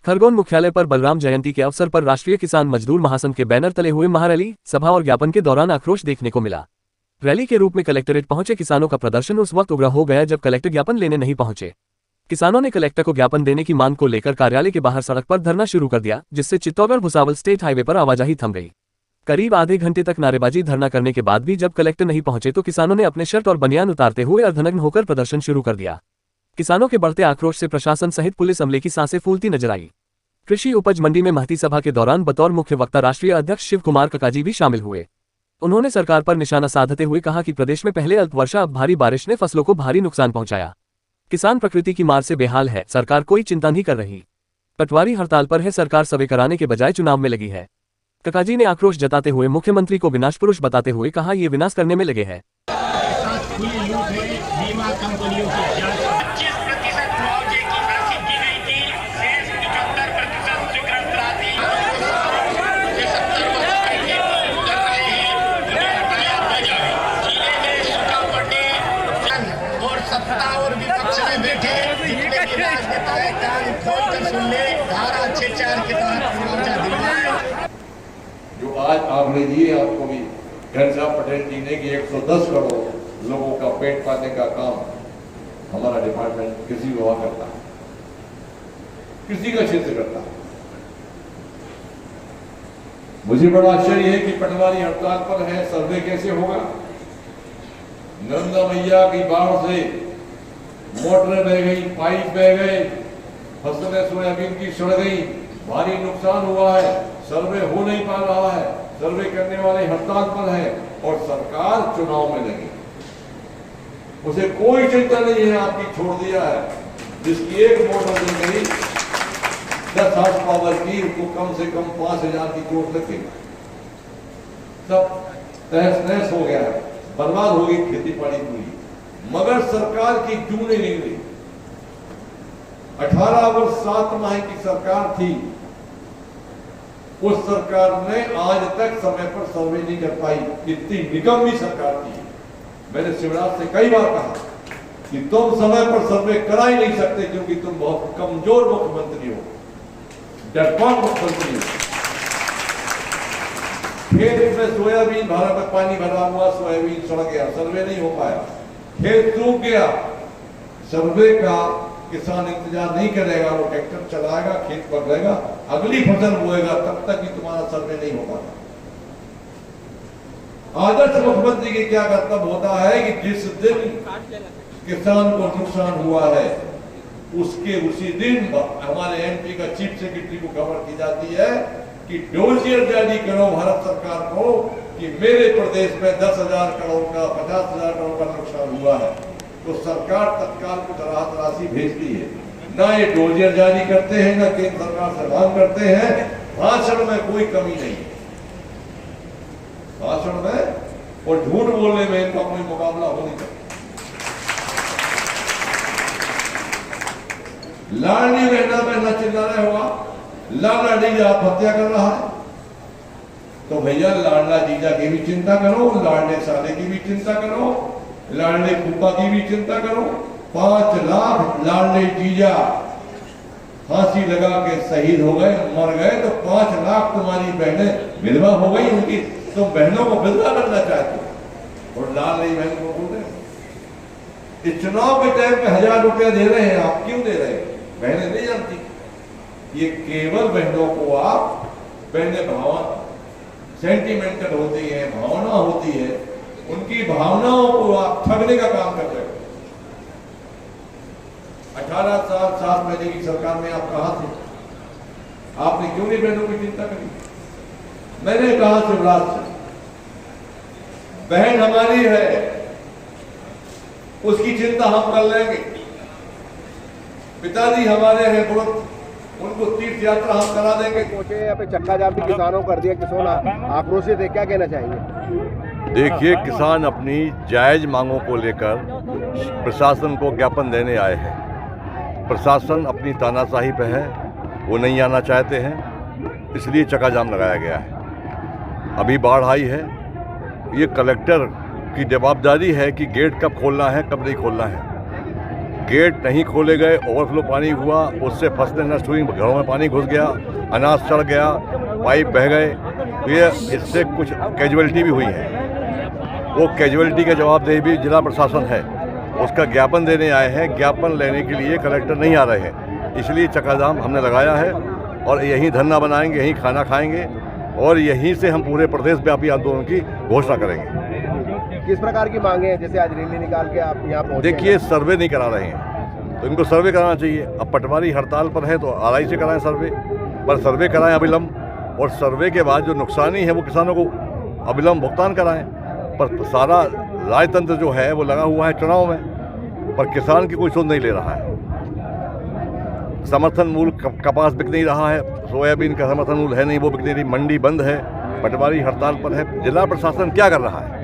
खरगोन मुख्यालय पर बलराम जयंती के अवसर पर राष्ट्रीय किसान मजदूर महासंघ के बैनर तले हुए महारैली, सभा और ज्ञापन के दौरान आक्रोश देखने को मिला। रैली के रूप में कलेक्ट्रेट पहुंचे किसानों का प्रदर्शन उस वक्त उग्र हो गया जब कलेक्टर ज्ञापन लेने नहीं पहुंचे। किसानों ने कलेक्टर को ज्ञापन देने की मांग को लेकर कार्यालय के बाहर सड़क पर धरना शुरू कर दिया, जिससे चित्तौड़गढ़ भुसावल स्टेट हाईवे पर आवाजाही थम गई। करीब आधे घंटे तक नारेबाजी धरना करने के बाद भी जब कलेक्टर नहीं पहुंचे तो किसानों ने अपने शर्ट और बनियान उतारते हुए अर्धनग्न होकर प्रदर्शन शुरू कर दिया। किसानों के बढ़ते आक्रोश से प्रशासन सहित पुलिस अमले की सांसें फूलती नजर आई। कृषि उपज मंडी में महती सभा के दौरान बतौर मुख्य वक्ता राष्ट्रीय अध्यक्ष शिव कुमार ककाजी भी शामिल हुए। उन्होंने सरकार पर निशाना साधते हुए कहा कि प्रदेश में पहले अल्प वर्षा अब भारी बारिश ने फसलों को भारी नुकसान पहुंचाया। किसान प्रकृति की मार से बेहाल है, सरकार कोई चिंता नहीं कर रही। पटवारी हड़ताल पर है, सरकार सर्वे कराने के बजाय चुनाव में लगी है। ककाजी ने आक्रोश जताते हुए मुख्यमंत्री को विनाश पुरुष बताते हुए कहा, ये विनाश करने में लगे हैं। सत्ता और विपक्ष में बैठे जितने भी राजनेता है कान खोल कर सुन ले, धारा 6(4) के तहत मुआवजा दिया है। जो आज आपने दिए, आपको भी घनश्याम पटेल जी ने कि 110 करोड़ लोगों का पेट पालने का काम हमारा डिपार्टमेंट कृषि विभाग करता है, कृषि का क्षेत्र करता है। मुझे बड़ा आश्चर्य है कि पटवारी हड़ताल पर है, सर्वे कैसे होगा? नर्मदा मैया की बाढ़ से मोटरें बह गई, पाइप बह गए, फसलें सोयाबीन की सड़ गई, भारी नुकसान हुआ है, सर्वे हो नहीं पा रहा है, सर्वे करने वाले हड़ताल पर है और सरकार चुनाव में लगी। उसे कोई चिंता नहीं है, आपकी छोड़ दिया है। जिसकी एक मोटर बन गई 10 हार्स पावर की, उसको कम से कम 5000 की चोट लगी, सब तहस नहस हो गया है, बर्बाद हो गई खेती बाड़ी पूरी। मगर सरकार की जून नहीं निकली। 18 वर्ष 7 माह की सरकार थी, उस सरकार ने आज तक समय पर सर्वे नहीं कर पाई। इतनी निकम्मी सरकार थी। मैंने शिवराज से कई बार कहा कि तुम समय पर सर्वे करा ही नहीं सकते क्योंकि तुम बहुत कमजोर मुख्यमंत्री हो, डरपोक मुख्यमंत्री हो। खेत में सोयाबीन भरा में पानी भरा हुआ, सोयाबीन सड़ गया, सर्वे नहीं हो पाया, खेत सूख गया, सर्वे का किसान इंतजार नहीं करेगा, वो ट्रैक्टर चलाएगा, खेत पकड़ेगा, अगली फसल बोएगा, तब तक भी तुम्हारा सर्वे नहीं हो पाता। आदर्श मुख्यमंत्री की क्या कर्तव्य होता है कि जिस दिन किसान को नुकसान हुआ है उसके उसी दिन हमारे एमपी का चीफ सेक्रेटरी को खबर की जाती है कि डोजियर जारी करो भारत सरकार को कि मेरे प्रदेश में 10,000 करोड़ का 50,000 करोड़ का नुकसान हुआ है, तो सरकार तत्काल कुछ राहत राशि भेजती है। ना ये डोजियर जारी करते हैं, ना केंद्र सरकार से मांग करते हैं। भाषण में कोई कमी नहीं है, भाषण में और झूठ बोलने में इनका कोई मुकाबला हो नहीं सकता। लाडली बहना में न चिल्लाना होगा, लाडला जीजा हत्या कर रहा है, तो भैया लाडला जीजा की भी चिंता करो, लाडले साले की भी चिंता करो, लाडले फूफा की भी चिंता करो। 5 लाख लाडले जीजा फांसी लगा के शहीद हो गए, मर गए, तो 5 लाख तुम्हारी बहनें विधवा हो गई, उनकी तुम बहनों को विधवा करना चाहते हो और लाडली बहन को बोल रहे। इस चुनाव के टाइम पे 1000 रुपया दे रहे हैं, आप क्यों दे रहे हैं? बहनें नहीं जानती, ये केवल बहनों को आप, बहनें भावना सेंटिमेंटल होती है, भावना होती है, उनकी भावनाओं को आप ठगने का काम कर रहे हो। 18 साल 7 महीने की सरकार में आप कहां थे? आपने क्यों नहीं बहनों की चिंता करी? मैंने कहा शिवराज से, बहन हमारी है, उसकी चिंता हम कर लेंगे। पिताजी हमारे हैं बुढ़, उनको तीर्थ यात्रा हम करा देंगे। पहुंचे यहाँ पे चक्का जाम भी किसानों कर दिया, किसान आक्रोशित है, क्या कहना चाहेंगे? देखिए, किसान अपनी जायज मांगों को लेकर प्रशासन को ज्ञापन देने आए हैं। प्रशासन अपनी तानाशाही पे है, वो नहीं आना चाहते हैं, इसलिए चक्का जाम लगाया गया है। अभी बाढ़ आई है, ये कलेक्टर की जवाबदारी है कि गेट कब खोलना है, कब नहीं खोलना है। गेट नहीं खोले गए, ओवरफ्लो पानी हुआ, उससे फसलें नष्ट हुई, घरों में पानी घुस गया, अनाज सड़ गया, पाइप बह गए, तो ये इससे कुछ कैजुअलिटी भी हुई है। वो कैजुअलिटी का जवाबदेही भी जिला प्रशासन है, उसका ज्ञापन देने आए हैं। ज्ञापन लेने के लिए कलेक्टर नहीं आ रहे हैं, इसलिए चक्काजाम हमने लगाया है और यहीं धरना बनाएंगे, यहीं खाना खाएंगे और यहीं से हम पूरे प्रदेश व्यापी आंदोलन की घोषणा करेंगे। किस प्रकार की मांगे हैं, जैसे आज रैली निकाल के आप यहाँ पहुँचे? देखिए, सर्वे नहीं करा रहे हैं तो इनको सर्वे कराना चाहिए। अब पटवारी हड़ताल पर है तो आरआई से कराएं सर्वे, पर सर्वे कराएं अविलंब, और सर्वे के बाद जो नुकसानी है वो किसानों को अविलंब भुगतान कराएं। पर सारा राजतंत्र जो है वो लगा हुआ है चुनाव में, पर किसान की कोई सुध नहीं ले रहा है। समर्थन मूल्य कपास बिक नहीं रहा है, सोयाबीन का समर्थन मूल्य है नहीं, वो बिक नहीं रही, मंडी बंद है, पटवारी हड़ताल पर है। जिला प्रशासन क्या कर रहा है?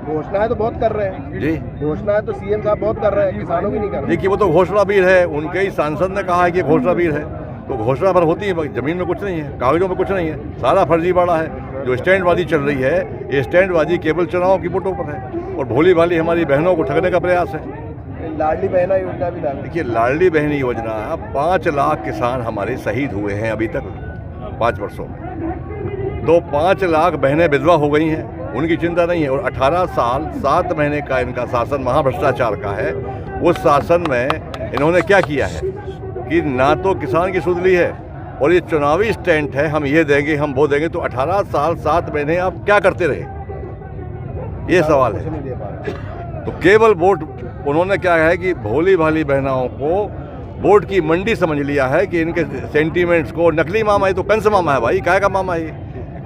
घोषणाएं तो बहुत कर रहे हैं जी, घोषणाएं तो सीएम साहब बहुत कर रहे हैं, किसानों की नहीं कर रहे। देखिए, वो तो घोषणावीर है, उनके ही सांसद ने कहा है कि घोषणावीर है, तो घोषणा भर होती है, जमीन में कुछ नहीं है, कागजों में कुछ नहीं है, सारा फर्जीवाड़ा है। जो स्टैंडबाजी चल रही है, ये स्टैंडबाजी केवल चुनाव की वोटों पर है और भोली भाली हमारी बहनों को ठगने का प्रयास है। लाडली बहना योजना भी लागू। देखिए, लाडली बहन योजना, 5 लाख किसान हमारे शहीद हुए हैं अभी तक 5 वर्षों में, तो 5 लाख बहनें विधवा हो गई हैं, उनकी चिंता नहीं है। और 18 साल 7 महीने का इनका शासन महाभ्रष्टाचार का है। उस शासन में इन्होंने क्या किया है कि ना तो किसान की सुध ली है, और ये चुनावी स्टैंड है, हम ये देंगे, हम वो देंगे। तो 18 साल 7 महीने आप क्या करते रहे, ये सवाल है। तो केवल वोट, उन्होंने क्या है कि भोली भाली बहनाओं को वोट की मंडी समझ लिया है कि इनके सेंटीमेंट्स को। नकली मामा है तो कंस मामा है भाई, काहे का मामा है ये?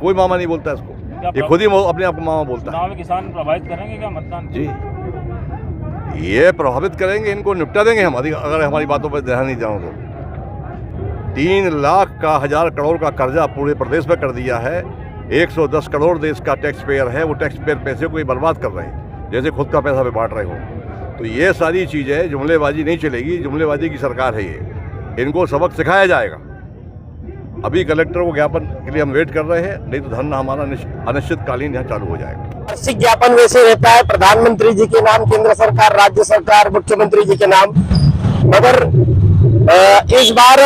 कोई मामा नहीं बोलता इसको, ये खुद ही अपने आप को मामा बोलता है। किसान प्रभावित करेंगे क्या मतदान? जी, ये प्रभावित करेंगे, इनको निपटा देंगे हम अगर हमारी बातों पर ध्यान नहीं जाऊँ तो। 3 लाख का 1000 करोड़ का कर्जा पूरे प्रदेश में कर दिया है। 110 करोड़ देश का टैक्स पेयर है, वो टैक्स पेयर पैसे को ही बर्बाद कर रहे हैं, जैसे खुद का पैसा भी बांट रहे हो। तो ये सारी चीज़ें, जुमलेबाजी नहीं चलेगी, जुमलेबाजी की सरकार है ये, इनको सबक सिखाया जाएगा। अभी कलेक्टर को ज्ञापन के लिए हम वेट कर रहे हैं, नहीं तो धरना हमारा अनिश्चितकालीन यहाँ चालू हो जाएगा। वार्षिक ज्ञापन वैसे रहता है प्रधानमंत्री जी के नाम, केंद्र सरकार, राज्य सरकार, मुख्यमंत्री जी के नाम, मगर इस बार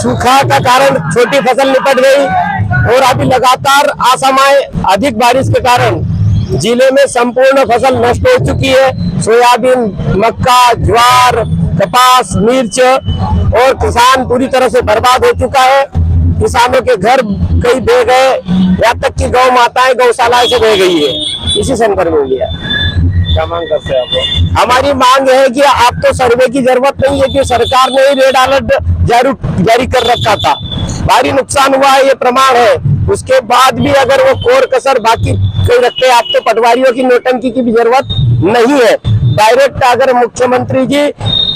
सूखा का कारण छोटी फसल निपट गई और अभी लगातार असमय अधिक बारिश के कारण जिले में संपूर्ण फसल नष्ट हो चुकी है। सोयाबीन, मक्का, ज्वार, कपास, मिर्च, और किसान पूरी तरह से बर्बाद हो चुका है। किसानों के घर कई बह गए, यहाँ तक कि गौ माताएं गौशालाएं से बह गई है। इसी संदर्भ में लिया। क्या मांग करते हैं आप? हमारी मांग है कि आप तो सर्वे की जरूरत नहीं है कि सरकार ने ही रेड अलर्ट जारी कर रखा था, भारी नुकसान हुआ है, ये प्रमाण है। उसके बाद भी अगर वो कोर कसर बाकी कोई रखते हैं, आप तो पटवारियों की नोटंकी की भी जरूरत नहीं है। डायरेक्ट अगर मुख्यमंत्री जी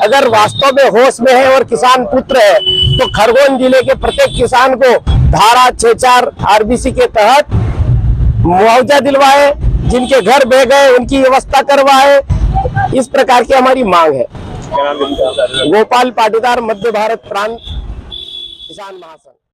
अगर वास्तव में होश में है और किसान पुत्र है, तो खरगोन जिले के प्रत्येक किसान को धारा 64 आरबीसी के तहत मुआवजा दिलवाए, जिनके घर बह गए उनकी व्यवस्था करवाए। इस प्रकार की हमारी मांग है। गोपाल पाटीदार, मध्य भारत प्रांत किसान महासंघ।